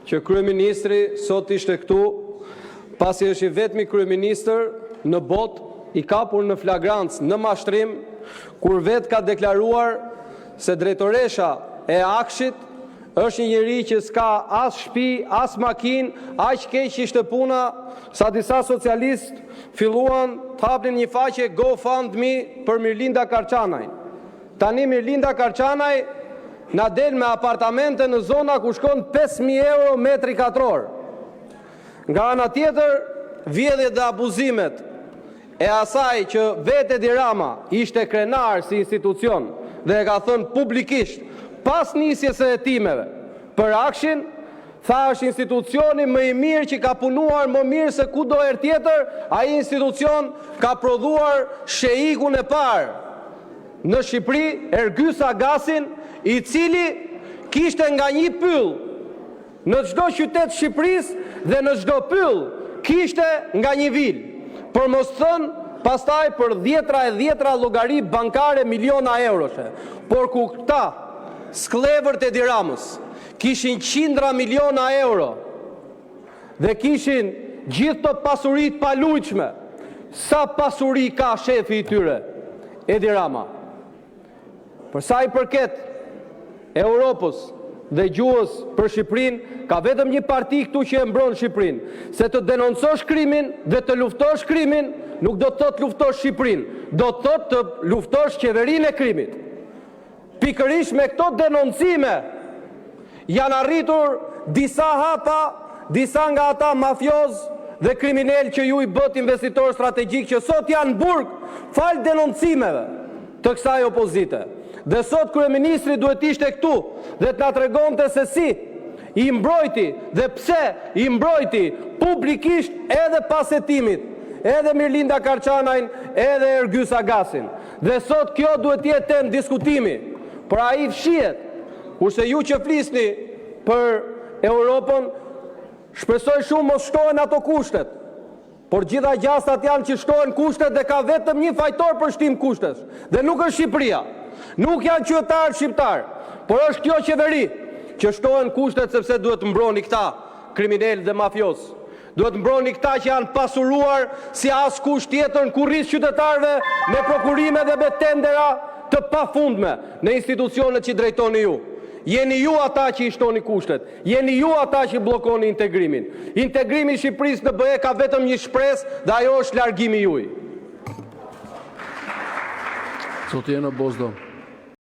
që kryeministri sot ishte këtu, pasi është i vetmi kryeministër në botë i kapur në flagrancë në mashtrim, kur vetë ka deklaruar se drejtoresha e Akshit është një njeri që s'ka as shtëpi, as makinë, aq keq ishte puna sa disa socialistë filluan të hapnin një faqe GoFundMe për Mirlinda Karçanaj. Tani Mirlinda Karçanaj na del me apartamente në zona ku shkon 5.000 euro metri katror. Nga ana tjetër, vjedhjet dhe abuzimet e asaj që vetë Edi Rama ishte krenar si institucion dhe e ka thënë publikisht pas nisjes së hetimeve për Akshin, tha është institucioni më i mirë që ka punuar më mirë se kudo herë tjetër, ai institucion ka prodhuar sheikun e parë në Shqipëri, Ergys Agasin, i cili kishte nga një pyll në çdo qytet të Shqipërisë dhe në çdo pyll kishte nga një vil. Për mos thënë pastaj për dhjetra llogari bankare miliona euroshe. Por ku këta sklevërt e Edi Ramës kishin qindra miliona euro dhe kishin gjithë të pasurit palujqme, sa pasuri ka shefi i tyre, Edi Rama? Për sa i përket Europës dhe gjuhës për Shqipërinë, ka vetëm një parti këtu që e mbron Shqipërinë. Se të denoncosh krimin dhe të luftosh krimin, nuk do të thotë luftosh Shqipërinë, do të thotë të luftosh qeverinë e krimit. Pikërisht me këto denoncime janë arritur disa hapa, disa nga ata mafioz dhe kriminal që ju i bët investitor strategjik që sot janë burg fal denoncimeve të kësaj opozite. Dhe sot kryeministri duhet ishte këtu dhe të na tregonte se si i mbrojti dhe pse i mbrojti publikisht edhe pas hetimit, edhe Mirlinda Karçanajn, edhe Ergys Agasin. Dhe sot kjo duhet jetë temë diskutimi. Por ai fshihet, kurse ju që flisni për Europën, shpresoj shumë mos shtohen ato kushtet. Por gjitha gjastat janë që shtohen kushtet dhe ka vetëm një fajtor për shtim kushtes. Dhe nuk është Shqipëria. Nuk janë qytetarë shqiptar, por është kjo qeveri që shtohen kushtet sepse duhet mbroni këta kriminal dhe mafios. Duhet mbroni këta që janë pasuruar si askush tjetër në kurriz qytetarëve me prokurime dhe me tendera të pafundme në institucionet që drejtoni ju. Jeni ju ata që i shtoni kushtet, jeni ju ata që bllokoni integrimin. Integrimi i Shqipërisë në BE ka vetëm një shpresë dhe ajo është largimi juaj. Zoti Eno Bozdo.